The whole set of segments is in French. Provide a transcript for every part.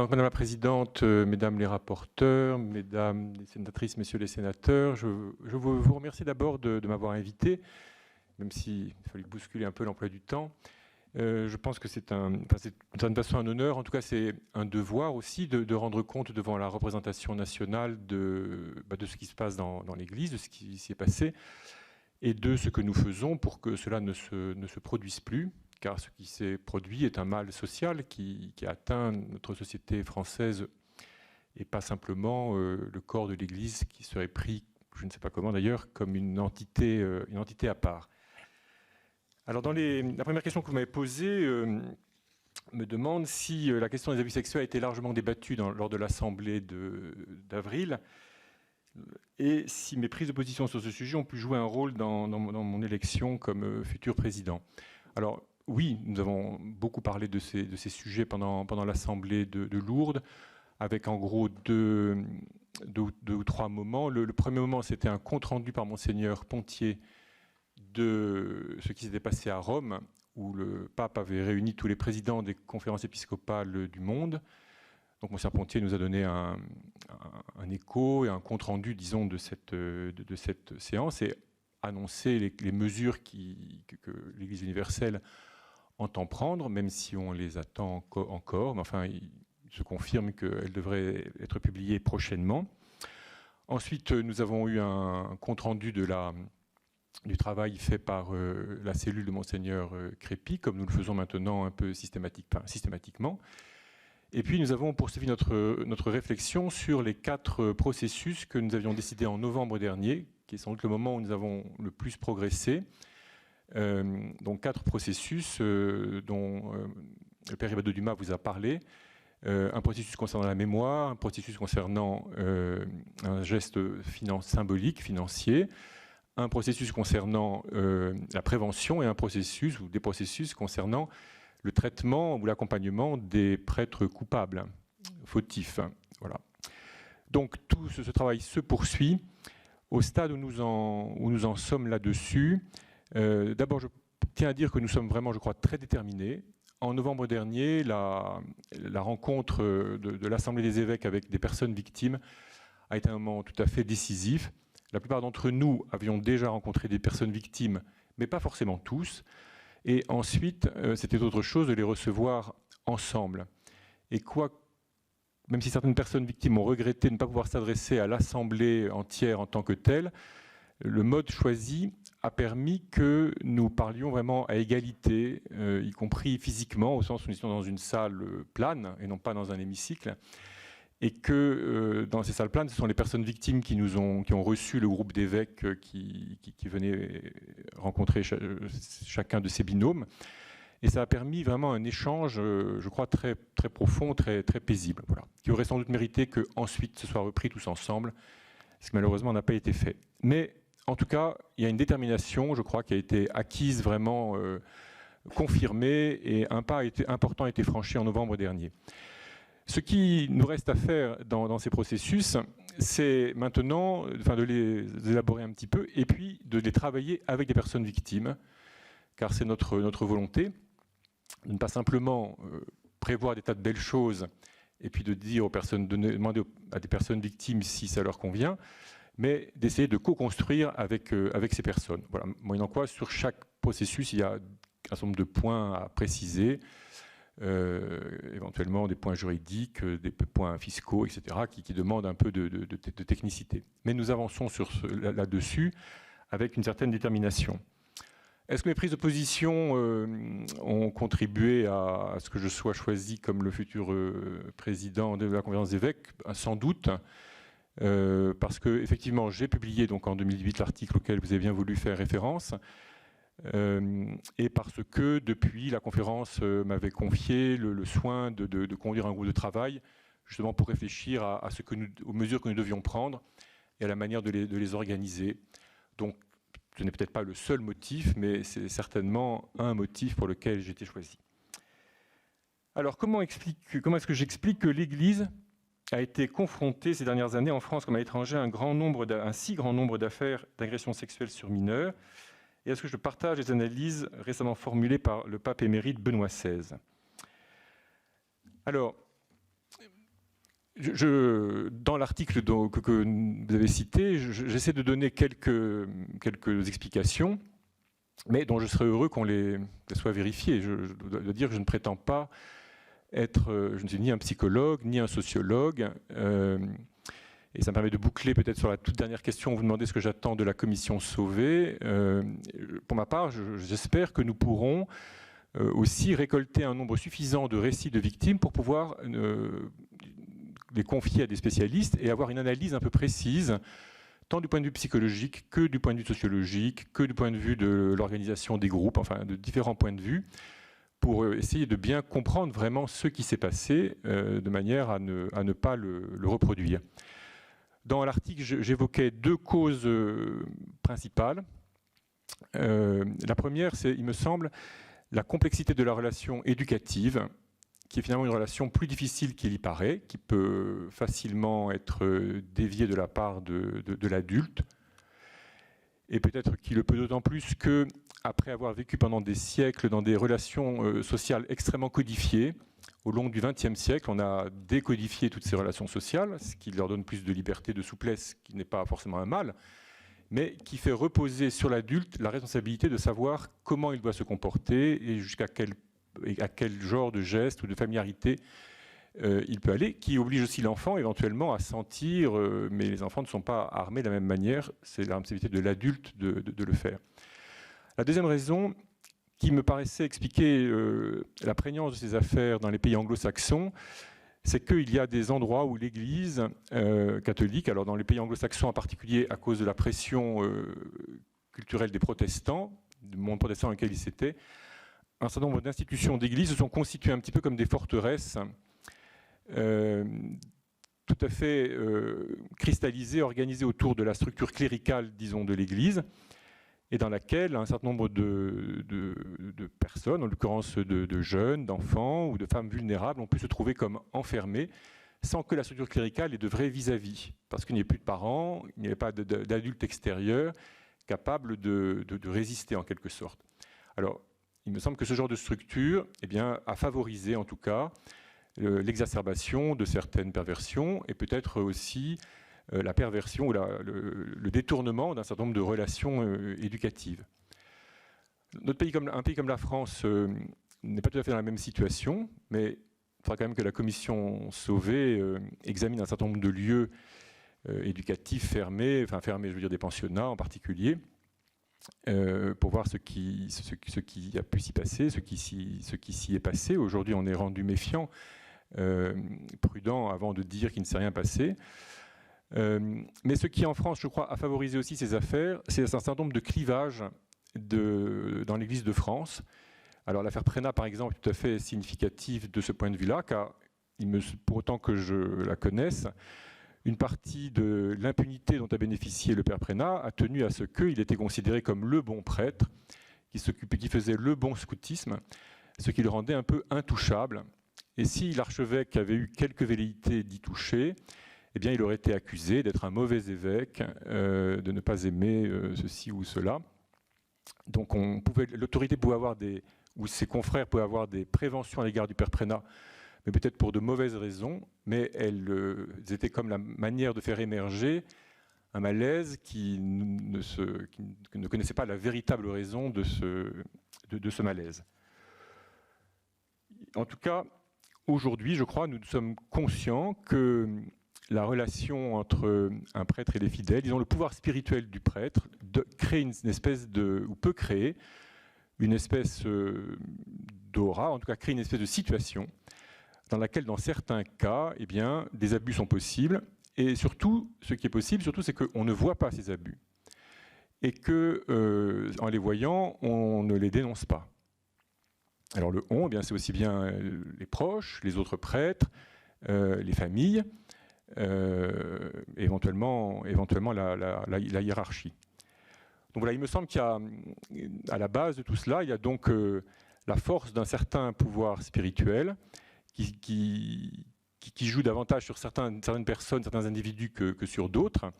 Madame la Présidente, Mesdames les rapporteurs, Mesdames les sénatrices, Messieurs les sénateurs, je veux vous remercier d'abord de m'avoir invité, même s'il fallait bousculer un peu l'emploi du temps. Je pense que c'est d'une certaine façon un honneur, en tout cas c'est un devoir aussi de rendre compte devant la représentation nationale de ce qui se passe dans l'Église, de ce qui s'y est passé, et de ce que nous faisons pour que cela ne se produise plus. Car ce qui s'est produit est un mal social qui a atteint notre société française et pas simplement le corps de l'Église qui serait pris, je ne sais pas comment d'ailleurs, comme une entité à part. Alors la première question que vous m'avez posée me demande si la question des abus sexuels a été largement débattue lors de l'Assemblée d'avril et si mes prises de position sur ce sujet ont pu jouer un rôle dans mon élection comme futur président. Alors, oui, nous avons beaucoup parlé de ces sujets pendant l'Assemblée de Lourdes, avec en gros deux ou trois moments. Le premier moment, c'était un compte-rendu par Monseigneur Pontier de ce qui s'était passé à Rome, où le pape avait réuni tous les présidents des conférences épiscopales du monde. Donc Monseigneur Pontier nous a donné un écho et un compte-rendu, disons, de cette séance et annoncer les mesures que l'Église universelle entend prendre, même si on les attend encore. Mais enfin, il se confirme qu'elles devraient être publiées prochainement. Ensuite, nous avons eu un compte-rendu du travail fait par la cellule de Monseigneur Crépy, comme nous le faisons maintenant un peu systématiquement. Et puis, nous avons poursuivi notre réflexion sur les 4 processus que nous avions décidés en novembre dernier, qui est sans doute le moment où nous avons le plus progressé. Donc 4 processus dont le Père Ibado Dumas vous a parlé. Un processus concernant la mémoire, un processus concernant un geste symbolique, financier, un processus concernant la prévention et un processus ou des processus concernant le traitement ou l'accompagnement des prêtres coupables, fautifs. Voilà. Donc tout ce travail se poursuit. Au stade où nous en sommes là-dessus, d'abord je tiens à dire que nous sommes vraiment, je crois, très déterminés. En novembre dernier, la rencontre de l'Assemblée des évêques avec des personnes victimes a été un moment tout à fait décisif. La plupart d'entre nous avions déjà rencontré des personnes victimes, mais pas forcément tous. Et ensuite, c'était autre chose de les recevoir ensemble. Et même si certaines personnes victimes ont regretté de ne pas pouvoir s'adresser à l'Assemblée entière en tant que telle, le mode choisi a permis que nous parlions vraiment à égalité, y compris physiquement, au sens où nous étions dans une salle plane et non pas dans un hémicycle. Et que dans ces salles planes, ce sont les personnes victimes qui ont reçu le groupe d'évêques qui venaient rencontrer chacun de ces binômes. Et ça a permis vraiment un échange, je crois, très, très profond, très, très paisible, voilà, qui aurait sans doute mérité qu'ensuite ce soit repris tous ensemble, ce qui malheureusement n'a pas été fait. Mais en tout cas, il y a une détermination, je crois, qui a été acquise, vraiment confirmée, et un pas important a été franchi en novembre dernier. Ce qui nous reste à faire dans ces processus, c'est maintenant de les élaborer un petit peu, et puis de les travailler avec des personnes victimes, car c'est notre volonté, de ne pas simplement prévoir des tas de belles choses et puis de dire aux personnes, de demander à des personnes victimes si ça leur convient, mais d'essayer de co-construire avec ces personnes. Voilà. Moyennant quoi, sur chaque processus, il y a un certain nombre de points à préciser, éventuellement des points juridiques, des points fiscaux, etc., qui demandent un peu de technicité. Mais nous avançons là-dessus avec une certaine détermination. Est-ce que mes prises de position ont contribué à ce que je sois choisi comme le futur président de la Conférence des évêques? Sans doute, parce que effectivement, j'ai publié donc en 2018 l'article auquel vous avez bien voulu faire référence, et parce que depuis, la conférence m'avait confié le soin de conduire un groupe de travail, justement pour réfléchir aux mesures que nous devions prendre et à la manière de les organiser. Donc, ce n'est peut-être pas le seul motif, mais c'est certainement un motif pour lequel j'ai été choisi. Alors, comment est-ce que j'explique que l'Église a été confrontée ces dernières années en France comme à l'étranger à un si grand nombre d'affaires d'agressions sexuelles sur mineurs? Et est-ce que je partage les analyses récemment formulées par le pape émérite Benoît XVI? Alors, Dans l'article que vous avez cité, j'essaie de donner quelques explications, mais dont je serais heureux qu'elles soient vérifiées. Je dois dire que je ne prétends pas être, je ne suis ni un psychologue, ni un sociologue, et ça me permet de boucler peut-être sur la toute dernière question, vous demandez ce que j'attends de la commission Sauvé. Pour ma part, j'espère que nous pourrons aussi récolter un nombre suffisant de récits de victimes pour pouvoir les confier à des spécialistes et avoir une analyse un peu précise, tant du point de vue psychologique que du point de vue sociologique, que du point de vue de l'organisation des groupes, enfin de différents points de vue, pour essayer de bien comprendre vraiment ce qui s'est passé, de manière à ne pas le reproduire. Dans l'article, j'évoquais 2 causes principales. La première, c'est, il me semble, la complexité de la relation éducative, qui est finalement une relation plus difficile qu'il y paraît, qui peut facilement être déviée de la part de l'adulte, et peut-être qu'il le peut d'autant plus qu'après avoir vécu pendant des siècles dans des relations sociales extrêmement codifiées, au long du XXe siècle, on a décodifié toutes ces relations sociales, ce qui leur donne plus de liberté, de souplesse, qui n'est pas forcément un mal, mais qui fait reposer sur l'adulte la responsabilité de savoir comment il doit se comporter et jusqu'à quel genre de geste ou de familiarité il peut aller, qui oblige aussi l'enfant éventuellement à sentir, mais les enfants ne sont pas armés de la même manière, c'est la responsabilité de l'adulte de le faire. La deuxième raison, qui me paraissait expliquer la prégnance de ces affaires dans les pays anglo-saxons, c'est qu'il y a des endroits où l'Église catholique, alors dans les pays anglo-saxons en particulier à cause de la pression culturelle des protestants, du monde protestant dans lequel ils étaient, un certain nombre d'institutions d'église se sont constituées un petit peu comme des forteresses tout à fait cristallisées, organisées autour de la structure cléricale, disons, de l'Église, et dans laquelle un certain nombre de personnes, en l'occurrence de jeunes, d'enfants ou de femmes vulnérables, ont pu se trouver comme enfermés sans que la structure cléricale ait de vrais vis-à-vis, parce qu'il n'y avait plus de parents, il n'y avait pas d'adultes extérieurs capables de résister en quelque sorte. Alors, il me semble que ce genre de structure a favorisé en tout cas l'exacerbation de certaines perversions et peut-être aussi la perversion ou le détournement d'un certain nombre de relations éducatives. Un pays comme la France n'est pas tout à fait dans la même situation, mais il faudra quand même que la commission Sauvé examine un certain nombre de lieux éducatifs fermés, je veux dire des pensionnats en particulier, pour voir ce qui a pu s'y passer, ce qui s'y est passé. Aujourd'hui, on est rendu méfiant, prudent avant de dire qu'il ne s'est rien passé. Mais ce qui, en France, je crois, a favorisé aussi ces affaires, c'est un certain nombre de clivages dans l'Église de France. Alors l'affaire Prénat, par exemple, est tout à fait significative de ce point de vue-là, car pour autant que je la connaisse, une partie de l'impunité dont a bénéficié le père Prénat a tenu à ce qu'il était considéré comme le bon prêtre, qui faisait le bon scoutisme, ce qui le rendait un peu intouchable. Et si l'archevêque avait eu quelque velléité d'y toucher, eh bien, il aurait été accusé d'être un mauvais évêque, de ne pas aimer ceci ou cela. Donc l'autorité pouvait avoir ou ses confrères pouvaient avoir des préventions à l'égard du père Prénat, mais peut-être pour de mauvaises raisons, mais elles étaient comme la manière de faire émerger un malaise qui ne connaissait pas la véritable raison de ce malaise. En tout cas, aujourd'hui, je crois, nous sommes conscients que la relation entre un prêtre et les fidèles, disons le pouvoir spirituel du prêtre, crée une espèce ou peut créer une espèce d'aura, en tout cas créer une espèce de situation dans laquelle, dans certains cas, des abus sont possibles. Et surtout, ce qui est possible, c'est qu'on ne voit pas ces abus. Et qu'en les voyant, on ne les dénonce pas. Alors le on, c'est aussi bien les proches, les autres prêtres, les familles, éventuellement la hiérarchie. Donc voilà, il me semble qu'il y a, à la base de tout cela, il y a donc la force d'un certain pouvoir spirituel qui joue davantage sur certaines personnes, certains individus que sur d'autres,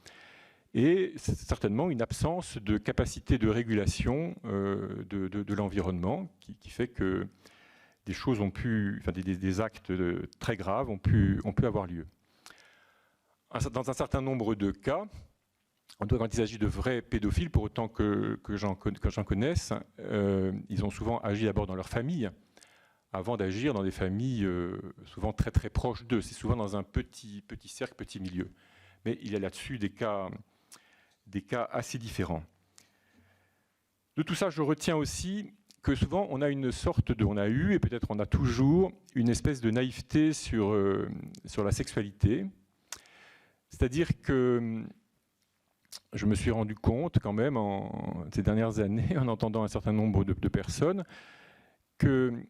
et certainement une absence de capacité de régulation de l'environnement qui fait que des choses des actes très graves ont pu avoir lieu. dans un certain nombre de cas, en tout cas quand il s'agit de vrais pédophiles, pour autant que j'en connaisse, ils ont souvent agi d'abord dans leur famille, avant d'agir dans des familles souvent très très proches d'eux. C'est souvent dans un petit cercle, petit milieu. Mais il y a là-dessus des cas assez différents. De tout ça, je retiens aussi que souvent on a on a eu, et peut-être on a toujours, une espèce de naïveté sur la sexualité. C'est-à-dire que je me suis rendu compte quand même ces dernières années, en entendant un certain nombre de personnes, qu'un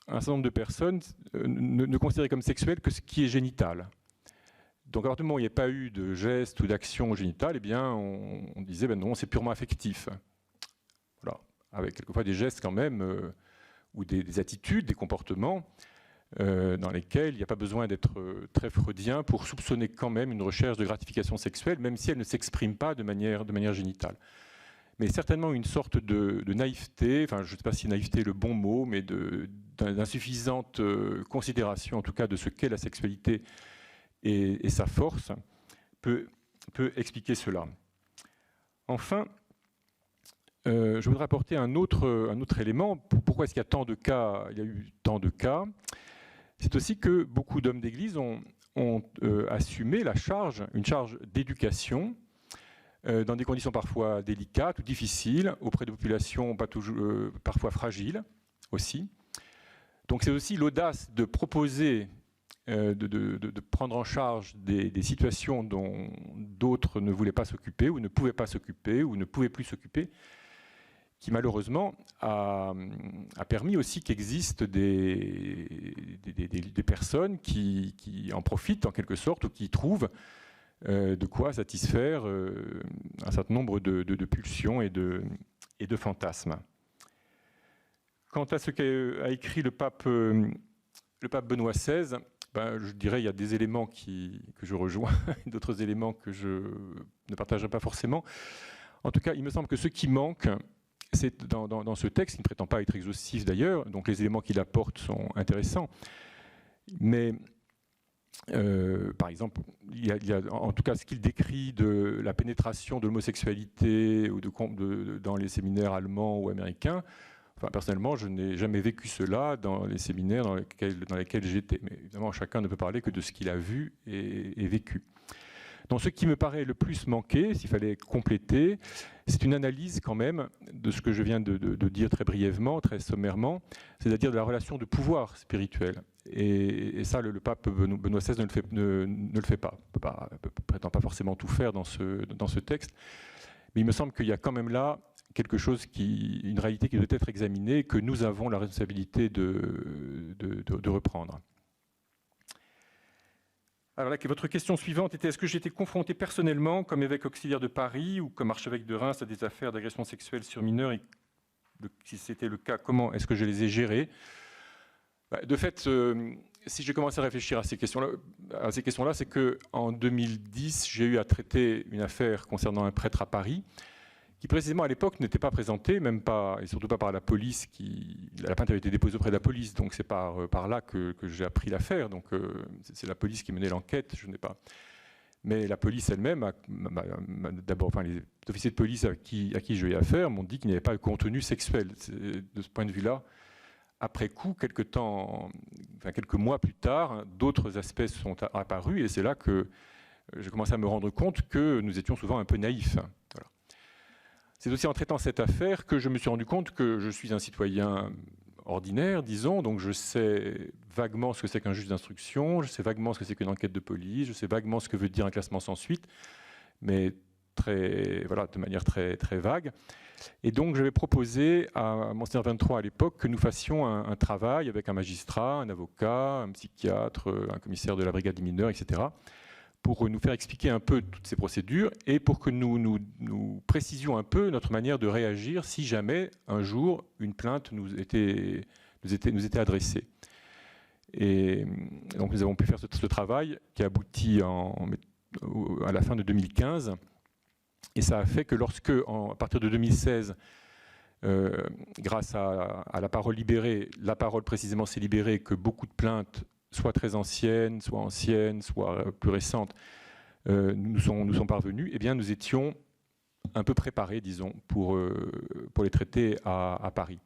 certain nombre de personnes ne considéraient comme sexuel que ce qui est génital. Donc à partir du moment où il n'y a pas eu de geste ou d'action génitale, eh bien on disait ben non, c'est purement affectif. Voilà, avec quelquefois des gestes quand même, ou des attitudes, des comportements, dans lesquels il n'y a pas besoin d'être très freudien pour soupçonner quand même une recherche de gratification sexuelle, même si elle ne s'exprime pas de manière génitale. Mais certainement une sorte de naïveté, enfin je ne sais pas si naïveté est le bon mot, mais d'insuffisante considération en tout cas de ce qu'est la sexualité et sa force, peut expliquer cela. Enfin, je voudrais apporter un autre élément. Pourquoi est-ce qu'il y a eu tant de cas? C'est aussi que beaucoup d'hommes d'Église ont assumé une charge d'éducation dans des conditions parfois délicates ou difficiles, auprès de populations parfois fragiles aussi. Donc c'est aussi l'audace de proposer, de prendre en charge des situations dont d'autres ne voulaient pas s'occuper ou ne pouvaient pas s'occuper ou ne pouvaient plus s'occuper, qui malheureusement a permis aussi qu'il existe des personnes qui en profitent en quelque sorte, ou qui trouvent de quoi satisfaire un certain nombre de pulsions et de fantasmes. Quant à ce qu'a écrit le pape Benoît XVI, je dirais qu'il y a des éléments que je rejoins, d'autres éléments que je ne partagerai pas forcément. En tout cas, il me semble que ce qui manque, c'est dans ce texte, qui ne prétend pas être exhaustif d'ailleurs, donc les éléments qu'il apporte sont intéressants, mais par exemple, il y a en tout cas ce qu'il décrit de la pénétration de l'homosexualité dans les séminaires allemands ou américains. Enfin, personnellement, je n'ai jamais vécu cela dans les séminaires dans lesquels j'étais. Mais évidemment, chacun ne peut parler que de ce qu'il a vu et vécu. Donc, ce qui me paraît le plus manquer, s'il fallait compléter, c'est une analyse quand même de ce que je viens de dire très brièvement, très sommairement, c'est-à-dire de la relation de pouvoir spirituel. Et ça, le pape Benoît XVI ne le fait pas. Il ne prétend pas forcément tout faire dans ce texte. Mais il me semble qu'il y a quand même là quelque chose une réalité qui doit être examinée et que nous avons la responsabilité de reprendre. Alors là, votre question suivante était: est-ce que j'ai été confronté personnellement, comme évêque auxiliaire de Paris ou comme archevêque de Reims, à des affaires d'agression sexuelle sur mineurs, et si c'était le cas, comment est-ce que je les ai gérées? De fait, si j'ai commencé à réfléchir à ces questions-là, c'est qu'en 2010, j'ai eu à traiter une affaire concernant un prêtre à Paris, qui précisément à l'époque n'était pas présenté, même pas, et surtout pas par la police. La plainte avait été déposée auprès de la police, donc c'est par là que j'ai appris l'affaire. Donc c'est la police qui menait l'enquête, je n'ai pas. Mais la police elle-même, d'abord, enfin, les officiers de police à qui j'ai eu affaire m'ont dit qu'il n'y avait pas de contenu sexuel. De ce point de vue-là, après coup, quelques mois plus tard, d'autres aspects sont apparus, et c'est là que j'ai commencé à me rendre compte que nous étions souvent un peu naïfs. Voilà. C'est aussi en traitant cette affaire que je me suis rendu compte que je suis un citoyen ordinaire, disons, donc je sais vaguement ce que c'est qu'un juge d'instruction, je sais vaguement ce que c'est qu'une enquête de police, je sais vaguement ce que veut dire un classement sans suite, mais de manière très, très vague. Et donc je vais proposer à Monseigneur 23 à l'époque que nous fassions un travail avec un magistrat, un avocat, un psychiatre, un commissaire de la brigade des mineurs, etc., pour nous faire expliquer un peu toutes ces procédures et pour que nous précisions un peu notre manière de réagir si jamais un jour une plainte nous était adressée. Et donc nous avons pu faire ce travail qui a abouti à la fin de 2015, et ça a fait que à partir de 2016, grâce à la parole libérée, la parole précisément s'est libérée, que beaucoup de plaintes, soit très anciennes, soit plus récentes, nous sont parvenus, eh bien, nous étions un peu préparés, disons, pour les traiter à Paris.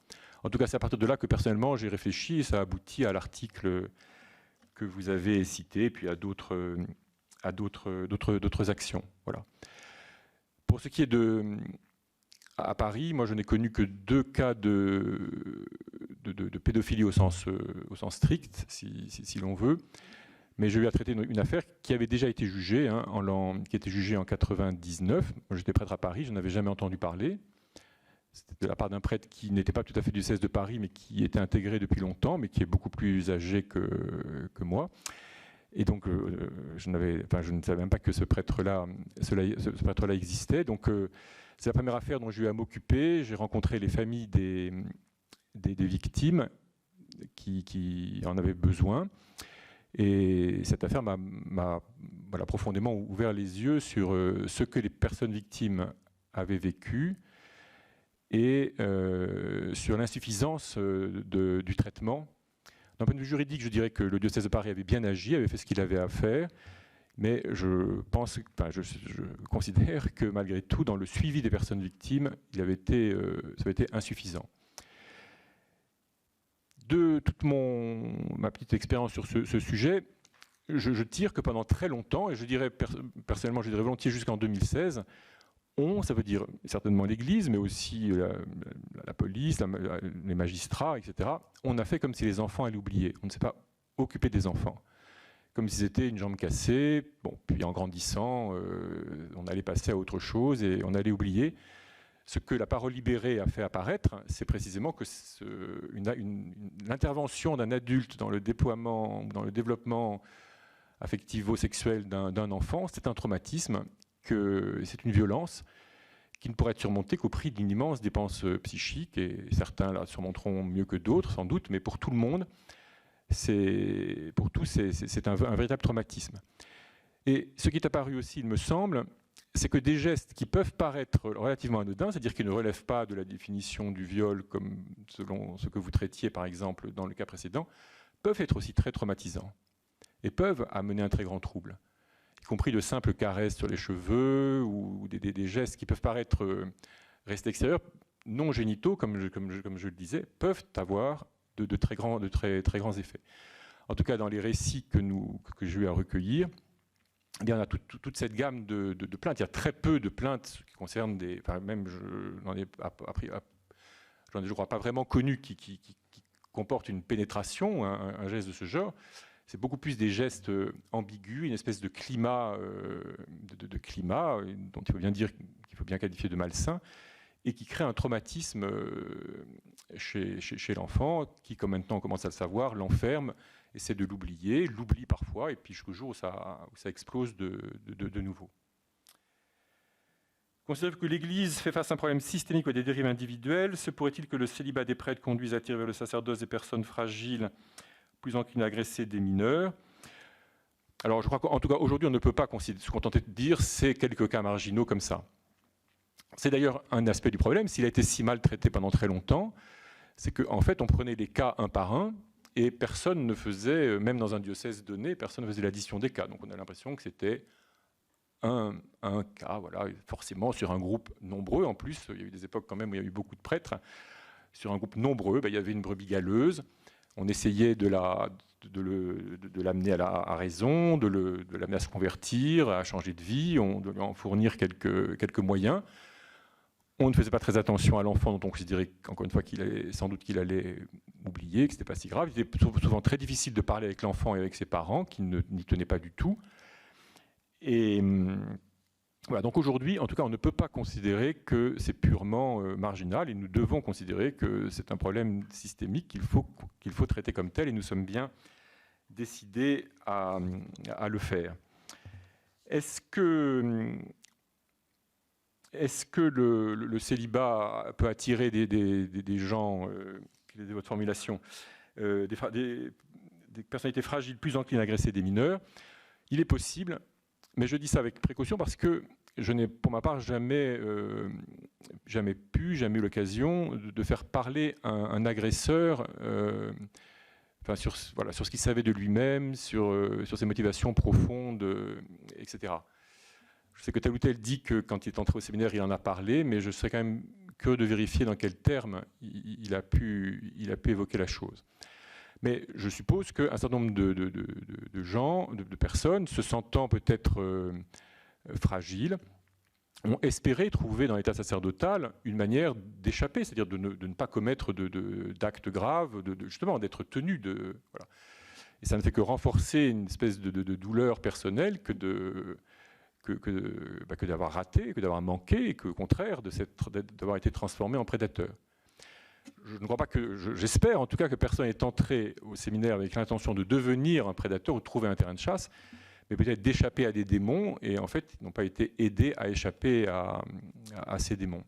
En tout cas, c'est à partir de là que personnellement j'ai réfléchi et ça aboutit à l'article que vous avez cité, et puis à d'autres actions. Voilà. Pour ce qui est à Paris, moi je n'ai connu que 2 cas de pédophilie au sens strict, si l'on veut. Mais j'ai eu à traiter une affaire qui avait déjà été jugée, qui a été jugée en 99. J'étais prêtre à Paris, je n'en avais jamais entendu parler. C'était de la part d'un prêtre qui n'était pas tout à fait du diocèse de Paris, mais qui était intégré depuis longtemps, mais qui est beaucoup plus âgé que moi. Et donc, je ne savais même pas que ce prêtre-là existait. Donc, c'est la première affaire dont j'ai eu à m'occuper. J'ai rencontré les familles des victimes qui en avaient besoin. Et cette affaire m'a profondément ouvert les yeux sur ce que les personnes victimes avaient vécu et sur l'insuffisance du traitement. D'un point de vue juridique, je dirais que le diocèse de Paris avait bien agi, avait fait ce qu'il avait à faire, mais je considère que malgré tout, dans le suivi des personnes victimes, ça avait été insuffisant. De toute ma petite expérience sur ce sujet, je tire que pendant très longtemps, et je dirais personnellement, je dirais volontiers jusqu'en 2016, ça veut dire certainement l'Église, mais aussi la police, les magistrats, etc. On a fait comme si les enfants allaient oublier. On ne s'est pas occupé des enfants. Comme si c'était une jambe cassée. Bon, puis en grandissant, on allait passer à autre chose et on allait oublier. Ce que la parole libérée a fait apparaître, c'est précisément que l'intervention d'un adulte dans le déploiement, dans le développement affectivo-sexuel d'un enfant, c'est un traumatisme, que c'est une violence qui ne pourrait être surmontée qu'au prix d'une immense dépense psychique, et certains la surmonteront mieux que d'autres, sans doute, mais pour tout le monde, pour tous, c'est un véritable traumatisme. Et ce qui est apparu aussi, il me semble, c'est que des gestes qui peuvent paraître relativement anodins, c'est-à-dire qui ne relèvent pas de la définition du viol, comme selon ce que vous traitiez, par exemple, dans le cas précédent, peuvent être aussi très traumatisants et peuvent amener un très grand trouble, y compris de simples caresses sur les cheveux ou des gestes qui peuvent paraître rester extérieurs, non génitaux, comme je le disais, peuvent avoir de très grands effets. En tout cas, dans les récits que j'ai eu à recueillir, eh bien, on a toute cette gamme de plaintes. Il y a très peu de plaintes qui concernent même j'en ai je crois pas vraiment connu qui comportent une pénétration, un geste de ce genre. C'est beaucoup plus des gestes ambigus, une espèce de climat, dont il faut bien dire qu'il faut bien qualifier de malsain, et qui crée un traumatisme chez l'enfant, qui, comme maintenant on commence à le savoir, l'enferme, essaie de l'oublie parfois, et puis jusqu'au jour où ça explose de nouveau. Considère que l'Église fait face à un problème systémique ou à des dérives individuelles. Se pourrait-il que le célibat des prêtres conduise à attirer vers le sacerdoce des personnes fragiles, plus enclines à agresser des mineurs? Alors je crois qu'en tout cas aujourd'hui on ne peut pas se contenter de dire c'est quelques cas marginaux comme ça. C'est d'ailleurs un aspect du problème, s'il a été si mal traité pendant très longtemps, c'est qu'en fait on prenait les cas un par un et personne ne faisait, même dans un diocèse donné, personne ne faisait l'addition des cas. Donc on a l'impression que c'était un cas, voilà, forcément sur un groupe nombreux. En plus, il y a eu des époques quand même où il y a eu beaucoup de prêtres. Sur un groupe nombreux, il y avait une brebis galeuse. On essayait de l'amener à raison, de l'amener à se convertir, à changer de vie, de lui en fournir quelques moyens. On ne faisait pas très attention à l'enfant, dont on considérait encore une fois sans doute qu'il allait oublier, que ce n'était pas si grave. Il était souvent très difficile de parler avec l'enfant et avec ses parents, qui n'y tenaient pas du tout. Et voilà, donc aujourd'hui, en tout cas, on ne peut pas considérer que c'est purement marginal, et nous devons considérer que c'est un problème systémique qu'il faut traiter comme tel, et nous sommes bien décidés à le faire. Est-ce que le célibat peut attirer des gens, quelle est votre formulation, des personnalités fragiles plus enclines à agresser des mineurs? Il est possible, mais je dis ça avec précaution parce que je n'ai pour ma part jamais eu l'occasion de faire parler un agresseur sur ce qu'il savait de lui-même, sur ses motivations profondes, etc. Je sais que tel ou tel dit que quand il est entré au séminaire, il en a parlé, mais je serais quand même curieux de vérifier dans quels termes il a pu évoquer la chose. Mais je suppose qu'un certain nombre de gens, de personnes, se sentant peut-être fragiles, ont espéré trouver dans l'état sacerdotal une manière d'échapper, c'est-à-dire de ne pas commettre d'actes graves, justement d'être tenu de... Voilà. Et ça ne fait que renforcer une espèce de douleur personnelle que d'avoir raté, que d'avoir manqué, et que, au contraire, d'avoir été transformé en prédateur. Je ne crois pas que, j'espère en tout cas que personne n'est entré au séminaire avec l'intention de devenir un prédateur ou de trouver un terrain de chasse, mais peut-être d'échapper à des démons, et en fait, ils n'ont pas été aidés à échapper à ces démons.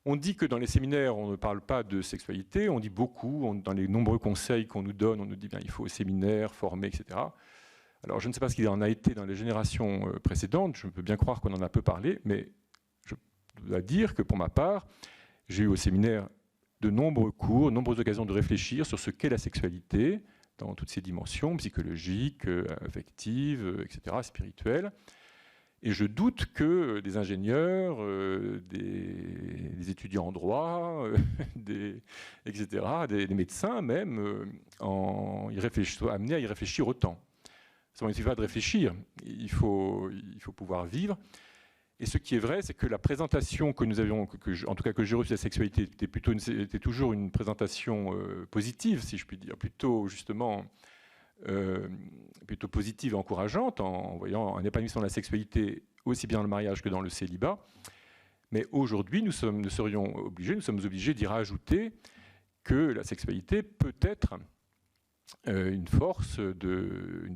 On dit que dans les séminaires, on ne parle pas de sexualité, on dit beaucoup, dans les nombreux conseils qu'on nous donne, on nous dit bien il faut au séminaire, former, etc. Alors je ne sais pas ce qu'il en a été dans les générations précédentes, je peux bien croire qu'on en a peu parlé, mais je dois dire que pour ma part, j'ai eu au séminaire de nombreux cours, de nombreuses occasions de réfléchir sur ce qu'est la sexualité, dans toutes ses dimensions, psychologiques, affectives, etc., spirituelles. Et je doute que des ingénieurs, des étudiants en droit, etc., des médecins même, soient amenés à y réfléchir autant. Ça ne suffit pas de réfléchir, il faut pouvoir vivre. Et ce qui est vrai, c'est que la présentation que nous avions, en tout cas que j'ai reçue de la sexualité, était toujours une présentation positive, si je puis dire, plutôt justement plutôt positive et encourageante, en voyant un épanouissement de la sexualité aussi bien dans le mariage que dans le célibat. Mais aujourd'hui, nous sommes obligés d'y rajouter que la sexualité peut être une force de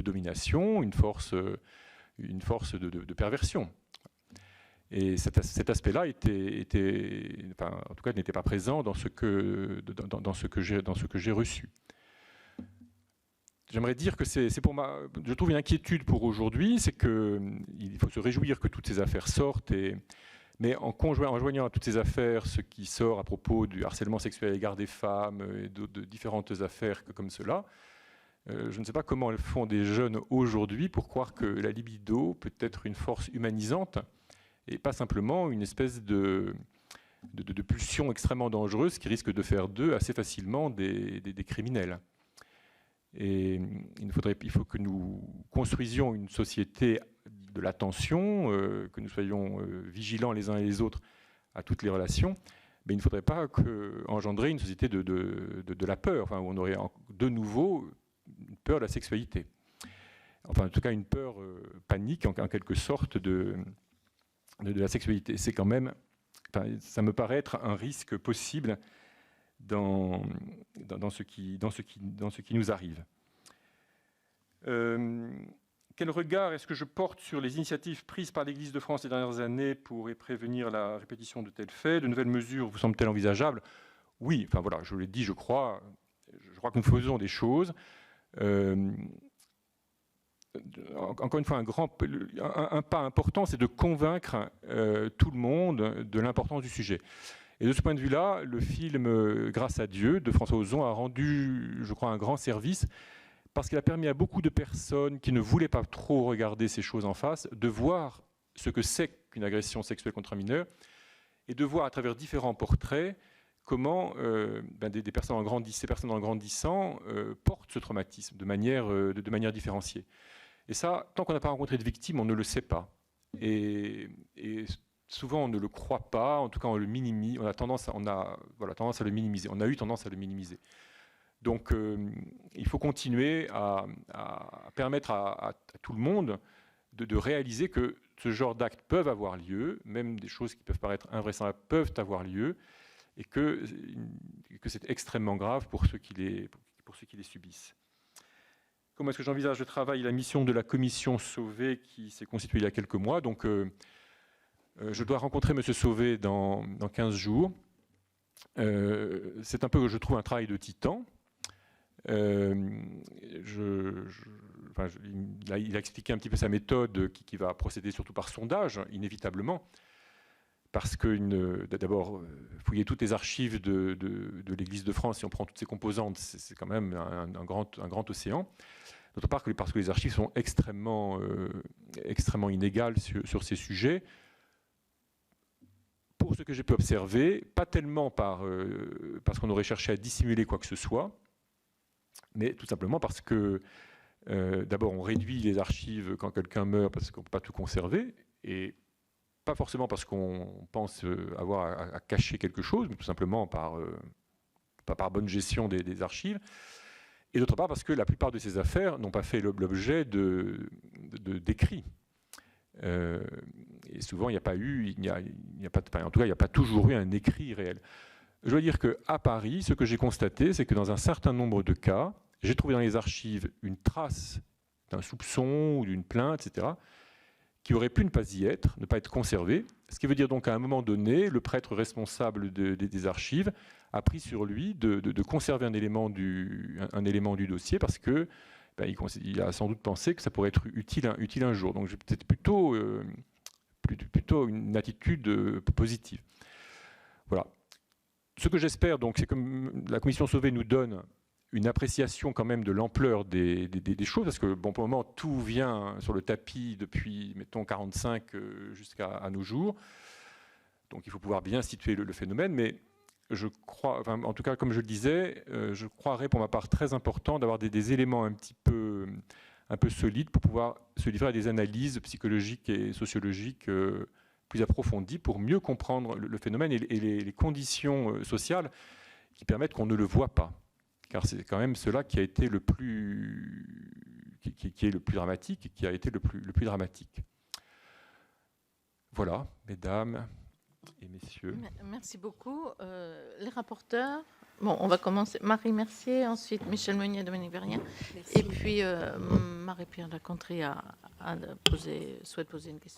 domination, une force de perversion. Et cet aspect-là en tout cas, n'était pas présent dans ce que j'ai reçu. J'aimerais dire que je trouve une inquiétude pour aujourd'hui, c'est qu'il faut se réjouir que toutes ces affaires sortent, mais en joignant à toutes ces affaires ce qui sort à propos du harcèlement sexuel à l'égard des femmes et de différentes affaires comme cela, je ne sais pas comment elles font des jeunes aujourd'hui pour croire que la libido peut être une force humanisante et pas simplement une espèce de pulsion extrêmement dangereuse qui risque de faire d'eux assez facilement des criminels. Et il faut que nous construisions une société de l'attention, que nous soyons vigilants les uns et les autres à toutes les relations, mais il ne faudrait pas engendrer une société de la peur, enfin, où on aurait de nouveau une peur de la sexualité. Enfin, en tout cas, une peur panique, en quelque sorte, de la sexualité. C'est quand même, ça me paraît être un risque possible dans ce qui nous arrive. Quel regard est-ce que je porte sur les initiatives prises par l'Église de France ces dernières années pour prévenir la répétition de tels faits? De nouvelles mesures vous semblent-elles envisageables? Oui, enfin voilà, je l'ai dit, je crois que nous faisons des choses. Encore une fois, un pas important, c'est de convaincre tout le monde de l'importance du sujet. Et de ce point de vue-là, le film « Grâce à Dieu » de François Ozon a rendu, je crois, un grand service parce qu'il a permis à beaucoup de personnes qui ne voulaient pas trop regarder ces choses en face de voir ce que c'est qu'une agression sexuelle contre un mineur et de voir à travers différents portraits comment ces personnes en grandissant portent ce traumatisme de manière différenciée. Et ça, tant qu'on n'a pas rencontré de victime, on ne le sait pas. Et souvent, on ne le croit pas, en tout cas, on le minimise. On a tendance à le minimiser. On a eu tendance à le minimiser. Donc, il faut continuer à permettre à tout le monde de réaliser que ce genre d'actes peuvent avoir lieu, même des choses qui peuvent paraître invraisemblables peuvent avoir lieu, et que c'est extrêmement grave pour ceux qui les subissent. Comment est-ce que j'envisage le travail et la mission de la commission Sauvé qui s'est constituée il y a quelques mois? Donc, je dois rencontrer M. Sauvé dans 15 jours. C'est un peu, je trouve, un travail de titan. Il a expliqué un petit peu sa méthode qui va procéder surtout par sondage, inévitablement, parce que d'abord, fouiller toutes les archives de l'Église de France, si on prend toutes ses composantes, c'est quand même un grand océan. D'autre part, parce que les archives sont extrêmement inégales sur ces sujets. Pour ce que j'ai pu observer, pas tellement parce qu'on aurait cherché à dissimuler quoi que ce soit, mais tout simplement parce que, d'abord, on réduit les archives quand quelqu'un meurt parce qu'on ne peut pas tout conserver, et pas forcément parce qu'on pense avoir à cacher quelque chose, mais tout simplement par bonne gestion des archives. Et d'autre part parce que la plupart de ces affaires n'ont pas fait l'objet d'écrits. Et souvent, il n'y a pas eu, en tout cas, il n'y a pas toujours eu un écrit réel. Je dois dire qu'à Paris, ce que j'ai constaté, c'est que dans un certain nombre de cas, j'ai trouvé dans les archives une trace d'un soupçon ou d'une plainte, etc., qui aurait pu ne pas y être, ne pas être conservé. Ce qui veut dire donc qu'à un moment donné, le prêtre responsable des archives a pris sur lui de conserver un élément du dossier parce que il a sans doute pensé que ça pourrait être utile un jour. Donc j'ai peut-être plutôt une attitude positive. Voilà. Ce que j'espère, donc, c'est que la commission Sauvé nous donne une appréciation quand même de l'ampleur des choses, parce que bon, pour le moment, tout vient sur le tapis depuis, mettons, 45 jusqu'à nos jours. Donc il faut pouvoir bien situer le phénomène, mais je crois, enfin, en tout cas, comme je le disais, je croirais pour ma part très important d'avoir des éléments un peu solides pour pouvoir se livrer à des analyses psychologiques et sociologiques plus approfondies pour mieux comprendre le phénomène et les conditions sociales qui permettent qu'on ne le voit pas. Car c'est quand même cela qui a été le plus, qui est le plus dramatique et qui a été le plus dramatique. Voilà, mesdames et messieurs. Merci beaucoup. Les rapporteurs. Bon, on va commencer. Marie Mercier, ensuite Michel Meunier, Dominique Vérien, et puis Marie-Pierre Lacontrée souhaite poser une question.